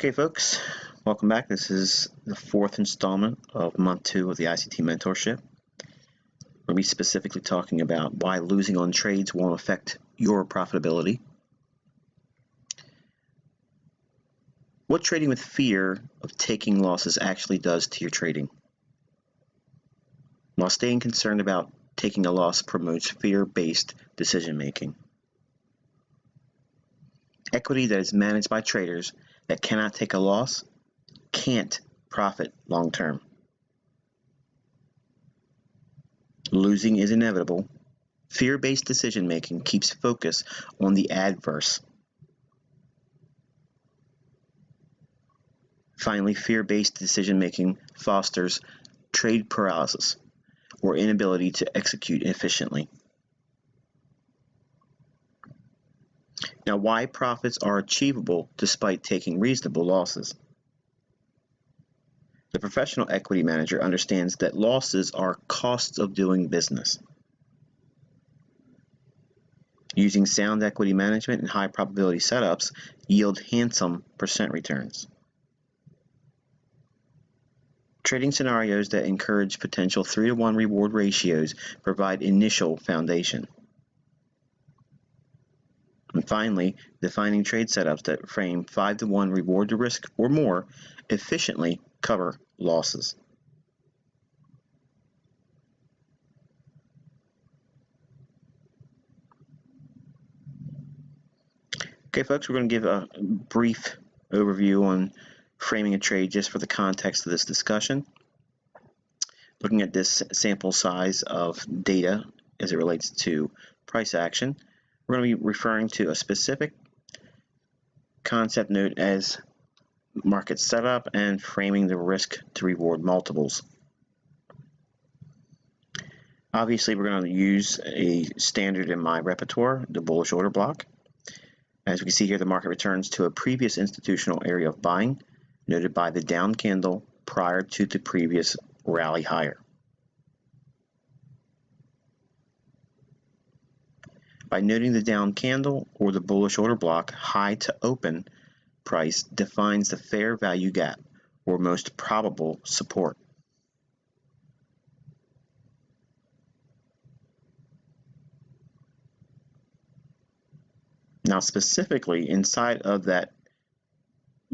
Okay, folks, welcome back. This is the fourth installment of month 2 of the ICT mentorship. We'll be specifically talking about why losing on trades won't affect your profitability. What trading with fear of taking losses actually does to your trading. While staying concerned about taking a loss promotes fear-based decision making. Equity that is managed by traders that cannot take a loss can't profit long term. Losing is inevitable. Fear-based decision making keeps focus on the adverse. Finally, fear-based decision making fosters trade paralysis or inability to execute efficiently. Now, why profits are achievable despite taking reasonable losses. The professional equity manager understands that losses are costs of doing business. Using sound equity management and high probability setups yield handsome percent returns. Trading scenarios that encourage potential 3-to-1 reward ratios provide initial foundation. And finally, defining trade setups that frame 5-to-1 reward to risk or more efficiently cover losses. Okay, folks, we're going to give a brief overview on framing a trade just for the context of this discussion. Looking at this sample size of data as it relates to price action, we're going to be referring to a specific concept known as market setup and framing the risk to reward multiples. Obviously, we're going to use a standard in my repertoire, the bullish order block. As we can see here, the market returns to a previous institutional area of buying, noted by the down candle prior to the previous rally higher. By noting the down candle or the bullish order block, high to open price defines the fair value gap or most probable support. Now, specifically inside of that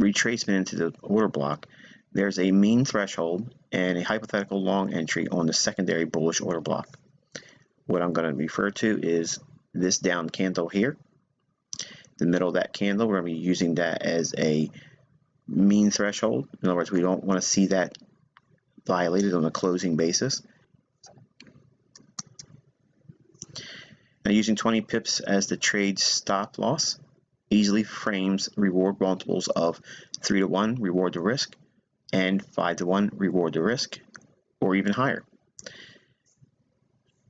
retracement into the order block, there's a mean threshold and a hypothetical long entry on the secondary bullish order block. What I'm going to refer to is this down candle here. The middle of that candle, we're going to be using that as a mean threshold. In other words, we don't want to see that violated on a closing basis. Now, using 20 pips as the trade stop loss easily frames reward multiples of 3-to-1 reward to risk and 5-to-1 reward to risk, or even higher.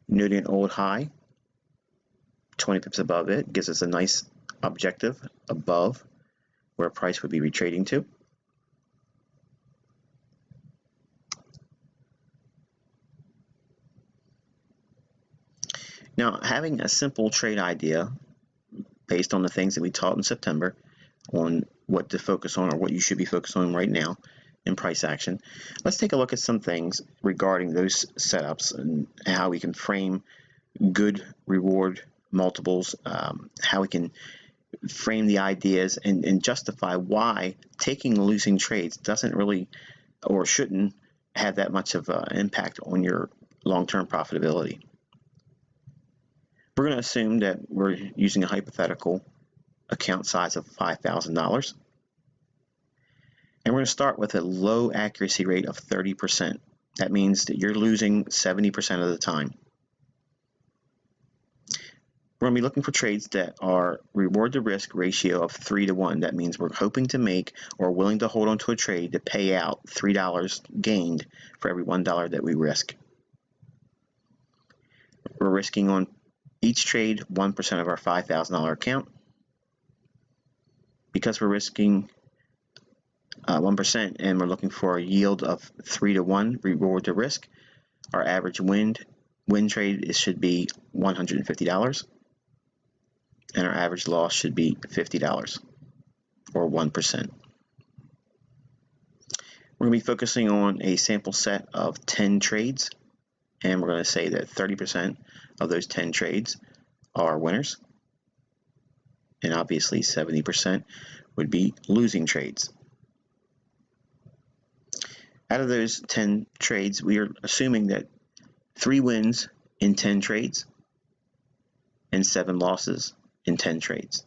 Noting an old high, 20 pips above it gives us a nice objective above where price would be retrading to. Now, having a simple trade idea based on the things that we taught in September on what to focus on or what you should be focused on right now in price action, let's take a look at some things regarding those setups and how we can frame good reward multiples, how we can frame the ideas and justify why taking losing trades doesn't really or shouldn't have that much of an impact on your long-term profitability. We're going to assume that we're using a hypothetical account size of $5,000. And we're going to start with a low accuracy rate of 30%. That means that you're losing 70% of the time. We're going to be looking for trades that are reward to risk ratio of 3 to 1. That means we're hoping to make or willing to hold on to a trade to pay out $3 gained for every $1 that we risk. We're risking on each trade 1% of our $5,000 account. Because we're risking 1% and we're looking for a yield of 3 to 1 reward to risk, our average win trade should be $150, and our average loss should be $50 or 1%. We're going to be focusing on a sample set of 10 trades, and we're going to say that 30% of those 10 trades are winners, and obviously 70% would be losing trades. Out of those 10 trades, we are assuming that 3 wins in 10 trades and 7 losses in 10 trades.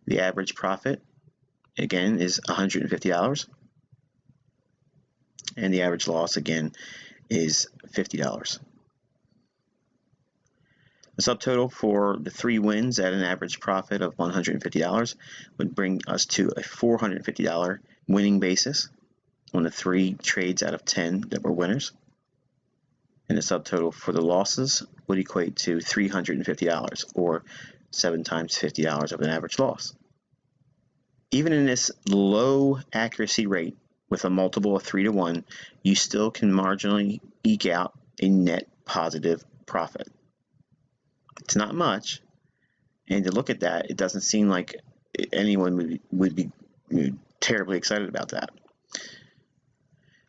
The average profit, again, is $150, and the average loss, again, is $50. The subtotal for the 3 wins at an average profit of $150 would bring us to a $450 winning basis on the 3 trades out of 10 that were winners. And the subtotal for the losses would equate to $350, or 7 times $50 of an average loss. Even in this low accuracy rate with a multiple of 3 to 1, you still can marginally eke out a net positive profit. It's not much, and to look at that, it doesn't seem like anyone would be terribly excited about that.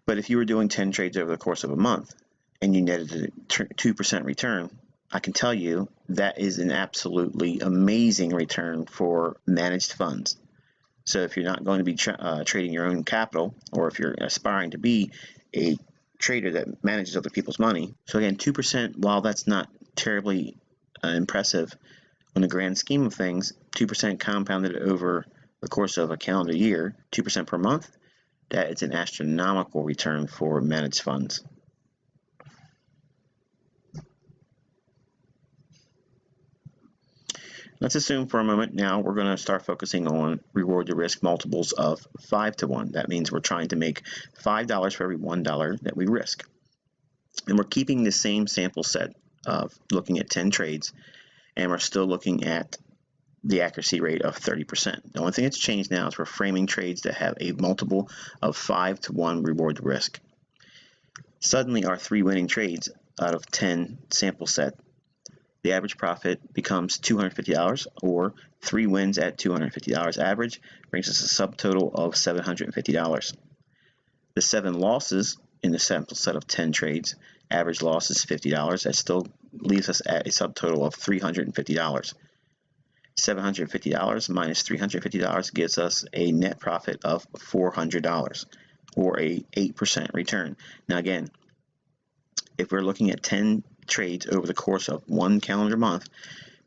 But if you were doing 10 trades over the course of a month and you netted a 2% return, I can tell you that is an absolutely amazing return for managed funds. So if you're not going to be trading your own capital, or if you're aspiring to be a trader that manages other people's money, so again, 2%, while that's not terribly impressive on the grand scheme of things, 2% compounded over the course of a calendar year, 2% per month, that is an astronomical return for managed funds. Let's assume for a moment now we're going to start focusing on reward to risk multiples of 5 to 1. That means we're trying to make $5 for every $1 that we risk. And we're keeping the same sample set of looking at 10 trades, and we're still looking at the accuracy rate of 30%. The only thing that's changed now is we're framing trades that have a multiple of 5 to 1 reward to risk. Suddenly our 3 winning trades out of 10 sample set, the average profit becomes $250, or 3 wins at $250 average brings us a subtotal of $750. The 7 losses in the sample set of 10 trades, average loss is $50. That still leaves us at a subtotal of $350. $750 minus $350 gives us a net profit of $400, or a 8% return. Now again, if we're looking at 10 trades over the course of 1 calendar month,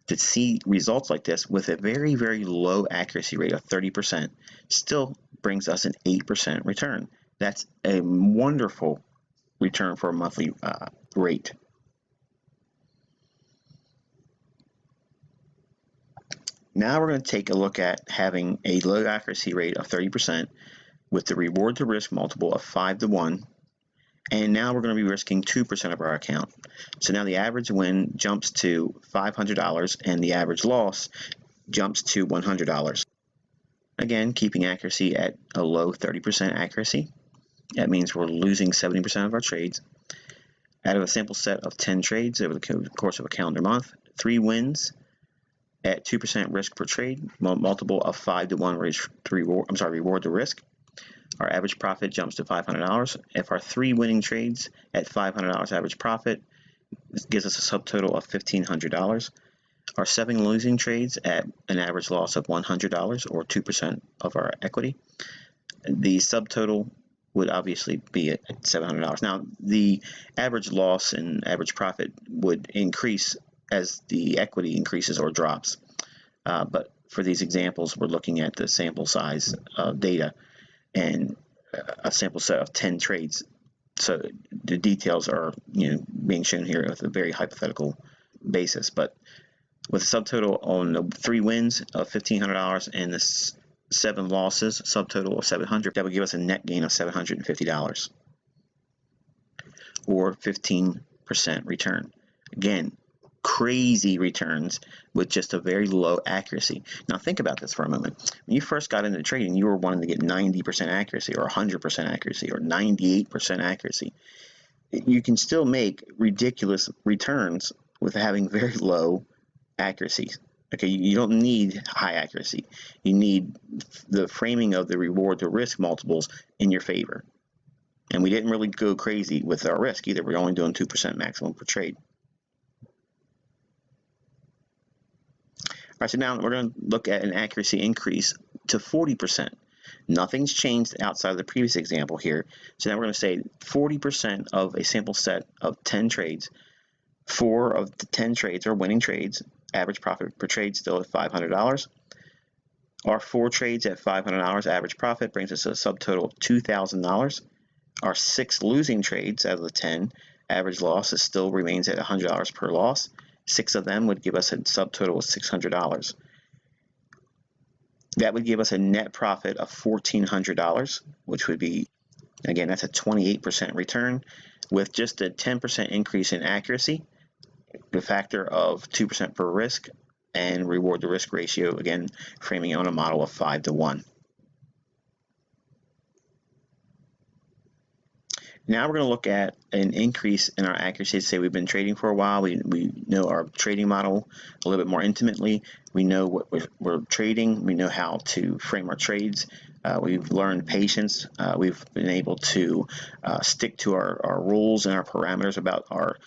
to see results like this with a very, very low accuracy rate of 30% still brings us an 8% return. That's a wonderful return for a monthly rate. Now we're going to take a look at having a low accuracy rate of 30% with the reward to risk multiple of 5 to 1. And now we're going to be risking 2% of our account. So now the average win jumps to $500 and the average loss jumps to $100. Again, keeping accuracy at a low 30% accuracy. That means we're losing 70% of our trades. Out of a sample set of 10 trades over the course of a calendar month, 3 wins at 2% risk per trade, multiple of 5 to 1 reward to risk. Our average profit jumps to $500. If our 3 winning trades at $500 average profit, this gives us a subtotal of $1,500. Our 7 losing trades at an average loss of $100, or 2% of our equity. The subtotal would obviously be at $700. Now, the average loss and average profit would increase as the equity increases or drops. But for these examples, we're looking at the sample size data and a sample set of 10 trades. So the details are being shown here with a very hypothetical basis. But with a subtotal on the 3 wins of $1,500 and the 7 losses, subtotal of $700, that would give us a net gain of $750 or 15% return. Again, crazy returns with just a very low accuracy. Now think about this for a moment. When you first got into trading, you were wanting to get 90% accuracy or 100% accuracy or 98% accuracy. You can still make ridiculous returns with having very low accuracy. Okay, you don't need high accuracy. You need the framing of the reward to risk multiples in your favor. And we didn't really go crazy with our risk either. We're only doing 2% maximum per trade. All right, so now we're going to look at an accuracy increase to 40%. Nothing's changed outside of the previous example here. So now we're going to say 40% of a sample set of 10 trades. 4 of the 10 trades are winning trades. Average profit per trade still at $500. Our 4 trades at $500 average profit brings us a subtotal of $2,000. Our 6 losing trades out of the 10, average loss still remains at $100 per loss. 6 of them would give us a subtotal of $600. That would give us a net profit of $1,400, which would be, again, that's a 28% return with just a 10% increase in accuracy, the factor of 2% per risk, and reward to risk ratio, again, framing on a model of 5 to 1. Now we're going to look at an increase in our accuracy. Say we've been trading for a while. We know our trading model a little bit more intimately. We know what we're trading. We know how to frame our trades. We've learned patience. We've been able to stick to our rules and our parameters about our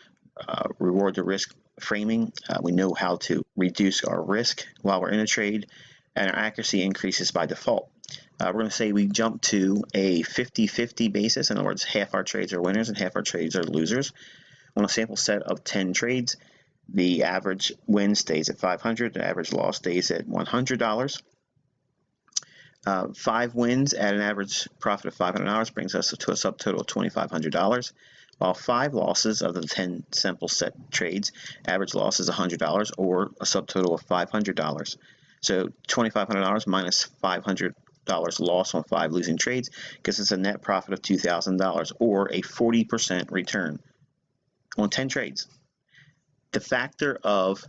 reward to risk framing. We know how to reduce our risk while we're in a trade, and our accuracy increases by default. We're going to say we jump to a 50-50 basis. In other words, half our trades are winners and half our trades are losers. On a sample set of 10 trades, the average win stays at $500, the average loss stays at $100. 5 wins at an average profit of $500 brings us to a subtotal of $2,500, while 5 losses of the 10 sample set trades, average loss is $100 or a subtotal of $500. So $2,500 minus $500 loss on 5 losing trades gives us a net profit of $2,000 or a 40% return on 10 trades. The factor of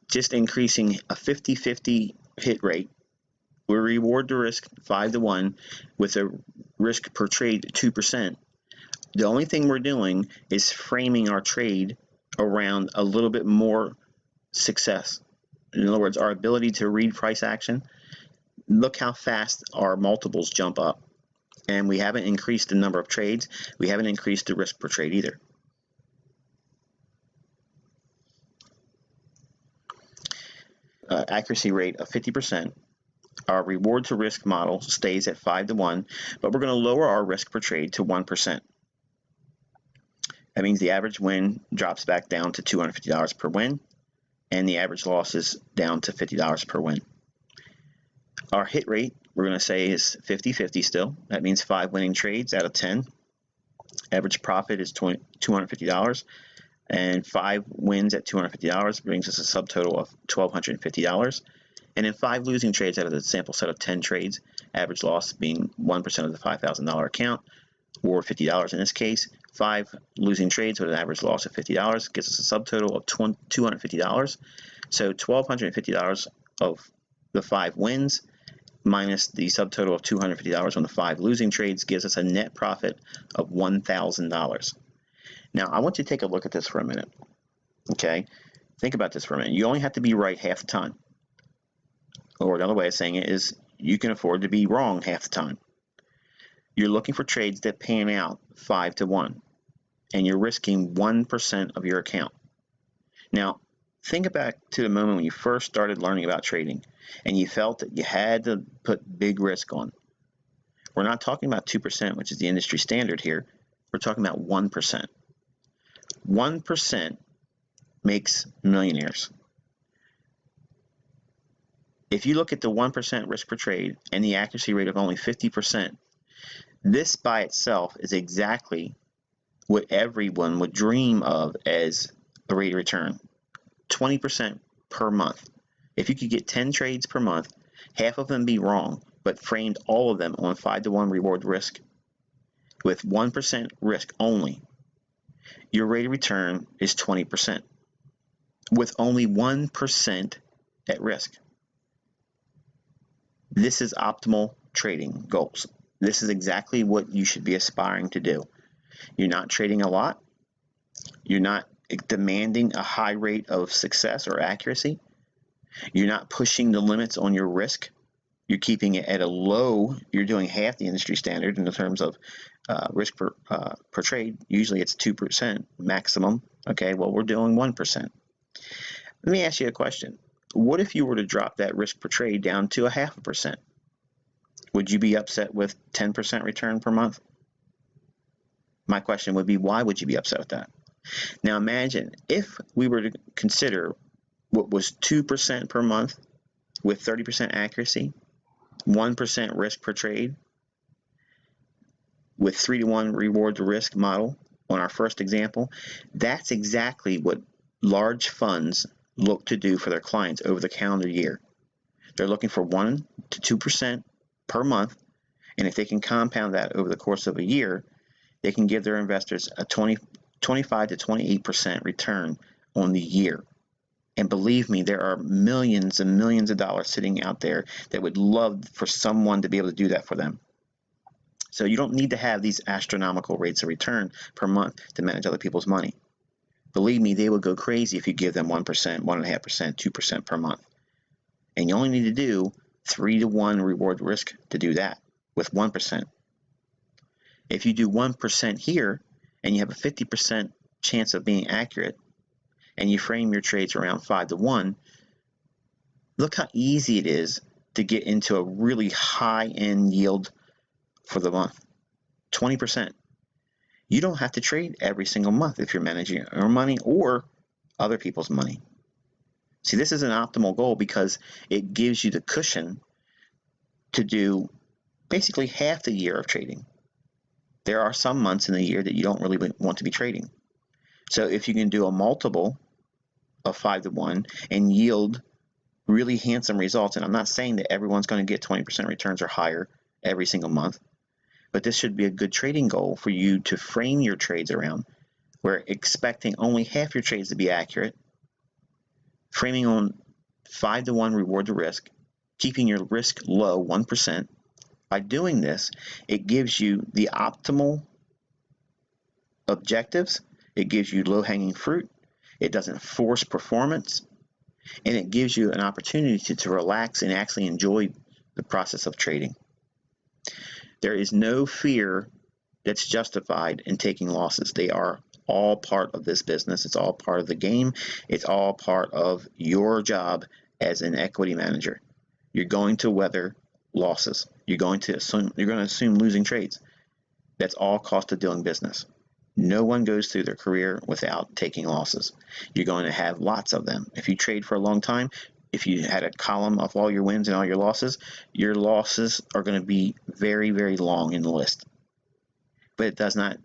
just increasing a 50-50 hit rate, we reward the risk 5 to 1 with a risk per trade 2%. The only thing we're doing is framing our trade around a little bit more success. In other words, our ability to read price action. Look how fast our multiples jump up. And we haven't increased the number of trades. We haven't increased the risk per trade either. Accuracy rate of 50%. Our reward to risk model stays at 5 to 1, but we're going to lower our risk per trade to 1%. That means the average win drops back down to $250 per win, and the average loss is down to $50 per win. Our hit rate, we're going to say, is 50-50 still. That means 5 winning trades out of 10. Average profit is $250, and 5 wins at $250 brings us a subtotal of $1,250. And then 5 losing trades out of the sample set of 10 trades, average loss being 1% of the $5,000 account, or $50 in this case. 5 losing trades with an average loss of $50 gives us a subtotal of $250. So $1,250 of the 5 wins minus the subtotal of $250 on the 5 losing trades gives us a net profit of $1,000. Now, I want you to take a look at this for a minute. Okay? Think about this for a minute. You only have to be right half the time. Or another way of saying it is you can afford to be wrong half the time. You're looking for trades that pan out 5 to 1, and you're risking 1% of your account. Now, think back to the moment when you first started learning about trading and you felt that you had to put big risk on. We're not talking about 2%, which is the industry standard here. We're talking about 1%. 1% makes millionaires. If you look at the 1% risk per trade and the accuracy rate of only 50%, this by itself is exactly what everyone would dream of as a rate of return. 20% per month. If you could get 10 trades per month, half of them be wrong, but framed all of them on 5-to-1 reward risk with 1% risk only, your rate of return is 20% with only 1% at risk. This is optimal trading goals. This is exactly what you should be aspiring to do. You're not trading a lot. You're not demanding a high rate of success or accuracy. You're not pushing the limits on your risk. You're keeping it at a low. You're doing half the industry standard in terms of risk per trade. Usually it's 2% maximum. Okay, well, we're doing 1%. Let me ask you a question. What if you were to drop that risk per trade down to 0.5%? Would you be upset with 10% return per month? My question would be, why would you be upset with that? Now imagine if we were to consider what was 2% per month with 30% accuracy, 1% risk per trade, with 3-to-1 reward to risk model on our first example. That's exactly what large funds look to do for their clients over the calendar year. They're looking for 1 to 2% per month, and if they can compound that over the course of a year, they can give their investors a 25 to 28% return on the year. And believe me, there are millions and millions of dollars sitting out there that would love for someone to be able to do that for them. So you don't need to have these astronomical rates of return per month to manage other people's money. Believe me, they would go crazy if you give them 1%, 1.5%, 2% per month. And you only need to do 3-to-1 reward risk to do that with 1%. If you do 1% here and you have a 50% chance of being accurate and you frame your trades around 5-to-1, look how easy it is to get into a really high-end yield for the month. 20%. You don't have to trade every single month if you're managing your own money or other people's money. See, this is an optimal goal because it gives you the cushion to do basically half the year of trading. There are some months in the year that you don't really want to be trading. So if you can do a multiple of 5-to-1 and yield really handsome results, and I'm not saying that everyone's going to get 20% returns or higher every single month, but this should be a good trading goal for you to frame your trades around. We're expecting only half your trades to be accurate, framing on 5-to-1 reward to risk, keeping your risk low, 1%. By doing this, it gives you the optimal objectives, it gives you low-hanging fruit, it doesn't force performance, and it gives you an opportunity to relax and actually enjoy the process of trading. There is no fear that's justified in taking losses. They are all part of this business. It's all part of the game. It's all part of your job as an equity manager. You're going to weather losses. You're going to assume losing trades. That's all cost of doing business. No one goes through their career without taking losses. You're going to have lots of them. If you trade for a long time, if you had a column of all your wins and all your losses are going to be very, very long in the list. But it does not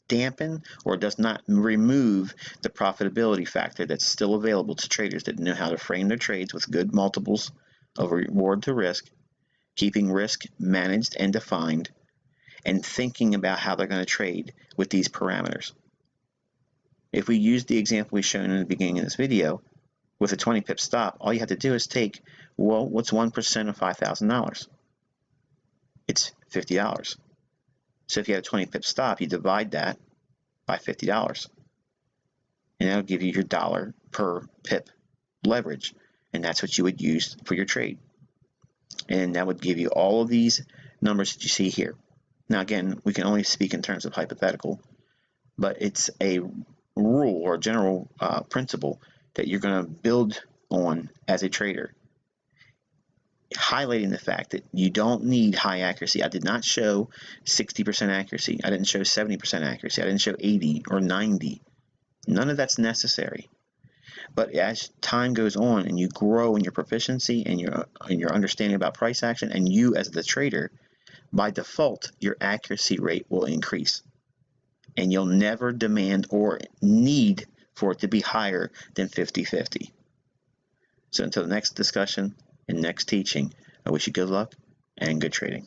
dampen or does not remove the profitability factor that's still available to traders that know how to frame their trades with good multiples of reward to risk, keeping risk managed and defined, and thinking about how they're going to trade with these parameters. If we use the example we've shown in the beginning of this video, with a 20 pip stop, all you have to do is take, well, what's 1% of $5,000? It's $50. So if you had a 20 pip stop, you divide that by $50. And that'll give you your dollar per pip leverage. And that's what you would use for your trade. And that would give you all of these numbers that you see here. Now, again, we can only speak in terms of hypothetical, but it's a rule or a general principle that you're going to build on as a trader, highlighting the fact that you don't need high accuracy. I did not show 60% accuracy. I didn't show 70% accuracy. I didn't show 80 or 90. None of that's necessary. But as time goes on and you grow in your proficiency and your understanding about price action, and you as the trader, by default, your accuracy rate will increase. And you'll never demand or need for it to be higher than 50-50. So until the next discussion and next teaching, I wish you good luck and good trading.